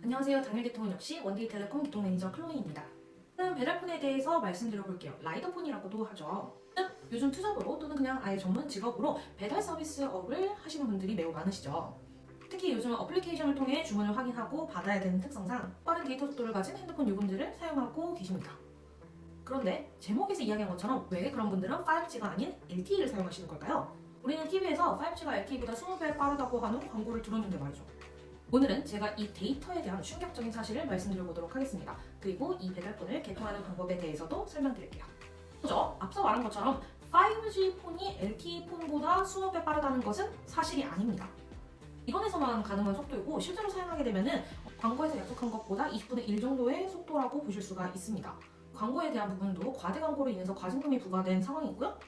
안녕하세요. 당일개통은 역시 원데이텔레콤 개통매니저 클로이입니다. 오늘은 배달폰에 대해서 말씀드려볼게요. 라이더폰이라고도 하죠. 요즘 투잡으로 또는 그냥 아예 전문 직업으로 배달 서비스업을 하시는 분들이 매우 많으시죠. 특히 요즘은 어플리케이션을 통해 주문을 확인하고 받아야 되는 특성상 빠른 데이터 속도를 가진 핸드폰 요금제를 사용하고 계십니다. 그런데 제목에서 이야기한 것처럼 왜 그런 분들은 5G가 아닌 LTE를 사용하시는 걸까요? 우리는 TV에서 5G가 LTE보다 20배 빠르다고 하는 광고를 들었는데 말이죠. 오늘은 제가 이 데이터에 대한 충격적인 사실을 말씀드려보도록 하겠습니다. 그리고 이 배달폰을 개통하는 방법에 대해서도 설명드릴게요. 먼저 앞서 말한 것처럼 5G 폰이 LTE 폰보다 20배 빠르다는 것은 사실이 아닙니다. 이론에서만 가능한 속도이고 실제로 사용하게 되면 광고에서 약속한 것보다 20분의 1 정도의 속도라고 보실 수가 있습니다. 광고에 대한 부분도 과대 광고로 인해서 과징금이 부과된 상황이고요.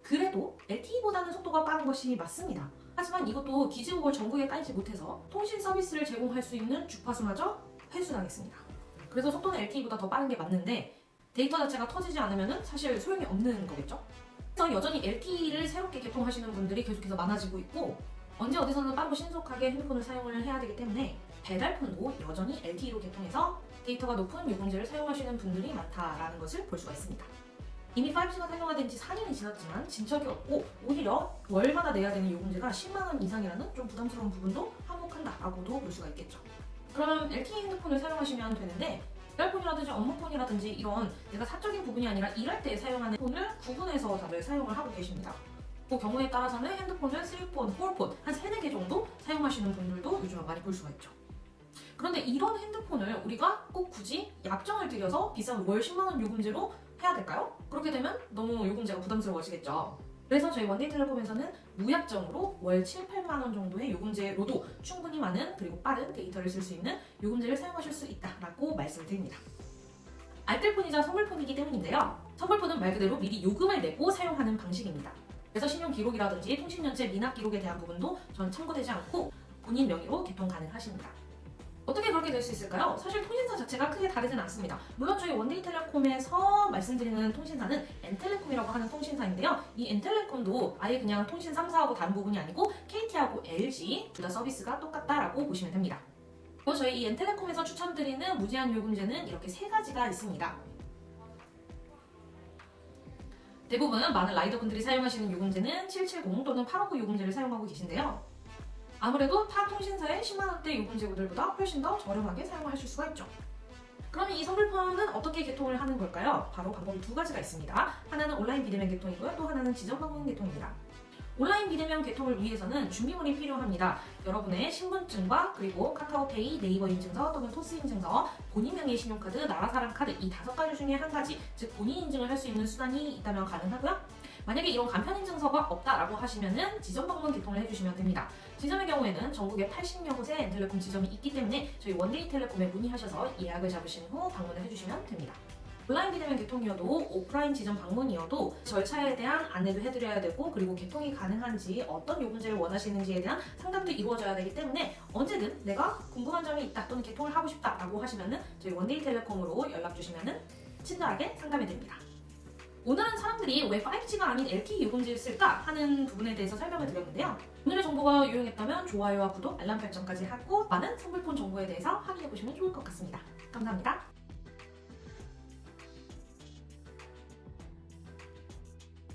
그래도 LTE보다는 속도가 빠른 것이 맞습니다. 하지만 이것도 기지국을 전국에 깔지 못해서 통신 서비스를 제공할 수 있는 주파수마저 회수당했습니다. 그래서 속도는 LTE보다 더 빠른 게 맞는데 데이터 자체가 터지지 않으면 사실 소용이 없는 거겠죠? 그래서 여전히 LTE를 새롭게 개통하시는 분들이 계속해서 많아지고 있고 언제 어디서는 빠르고 신속하게 핸드폰을 사용을 해야 되기 때문에 배달폰도 여전히 LTE로 개통해서 데이터가 높은 요금제를 사용하시는 분들이 많다라는 것을 볼 수가 있습니다. 이미 5G가 상용화된 지 4년이 지났지만 진척이 없고 오히려 월마다 내야 되는 요금제가 10만 원 이상이라는 좀 부담스러운 부분도 한몫한다라고도 볼 수가 있겠죠. 그러면 LTE 핸드폰을 사용하시면 되는데 배달폰이라든지 업무폰이라든지 이런 내가 사적인 부분이 아니라 일할 때 사용하는 폰을 구분해서 다들 사용을 하고 계십니다. 그 경우에 따라서는 핸드폰을 3폰, 4폰, 한 3, 4개 정도 사용하시는 분들도 요즘은 많이 볼 수가 있죠. 그런데 이런 핸드폰을 우리가 꼭 굳이 약정을 들여서 비싼 월 10만 원 요금제로 해야 될까요? 그렇게 되면 너무 요금제가 부담스러워지겠죠. 그래서 저희 원데이텔레콤에서는 무약정으로 월 7, 8만 원 정도의 요금제로도 충분히 많은 그리고 빠른 데이터를 쓸 수 있는 요금제를 사용하실 수 있다라고 말씀을 드립니다. 알뜰폰이자 선불폰이기 때문인데요. 선불폰은 말 그대로 미리 요금을 내고 사용하는 방식입니다. 그래서 신용 기록이라든지 통신연체 미납 기록에 대한 부분도 전 첨부되지 않고 본인 명의로 개통 가능하십니다. 어떻게 그렇게 될 수 있을까요? 사실 통신사 자체가 크게 다르진 않습니다. 물론 저희 원데이텔레콤에서 말씀드리는 통신사는 엔텔레콤이라고 하는 통신사인데요. 이 엔텔레콤도 아예 그냥 통신 3사하고 다른 부분이 아니고 KT하고 LG 둘 다 서비스가 똑같다라고 보시면 됩니다. 그리고 저희 이 엔텔레콤에서 추천드리는 무제한 요금제는 이렇게 3가지가 있습니다. 대부분 많은 라이더분들이 사용하시는 요금제는 770 또는 859 요금제를 사용하고 계신데요. 아무래도 타 통신사의 10만원대 요금제들보다 훨씬 더 저렴하게 사용하실 수가 있죠. 그러면 이 선불폰은 어떻게 개통을 하는 걸까요? 바로 방법이 2가지가 있습니다. 하나는 온라인 비대면 개통이고요. 또 하나는 지점 방문 개통입니다. 온라인 비대면 개통을 위해서는 준비물이 필요합니다. 여러분의 신분증과 그리고 카카오페이, 네이버 인증서 또는 토스 인증서, 본인 명의의 신용카드, 나라사랑 카드 이 5가지 중에 한 가지, 즉 본인 인증을 할 수 있는 수단이 있다면 가능하고요. 만약에 이런 간편 인증서가 없다라고 하시면은 지점 방문 개통을 해주시면 됩니다. 지점의 경우에는 전국에 80여 곳의 엔텔레콤 지점이 있기 때문에 저희 원데이텔레콤에 문의하셔서 예약을 잡으신 후 방문을 해주시면 됩니다. 온라인 비대면 개통이어도 오프라인 지점 방문이어도 절차에 대한 안내도 해드려야 되고 그리고 개통이 가능한지 어떤 요금제를 원하시는지에 대한 상담도 이루어져야 되기 때문에 언제든 내가 궁금한 점이 있다 또는 개통을 하고 싶다라고 하시면은 저희 원데이텔레콤으로 연락 주시면은 친절하게 상담해드립니다. 오늘은 사람들이 왜 5G가 아닌 LTE 요금제를 쓸까 하는 부분에 대해서 설명을 드렸는데요. 오늘의 정보가 유용했다면 좋아요와 구독, 알람 설정까지 하고 많은 선불폰 정보에 대해서 확인해보시면 좋을 것 같습니다. 감사합니다.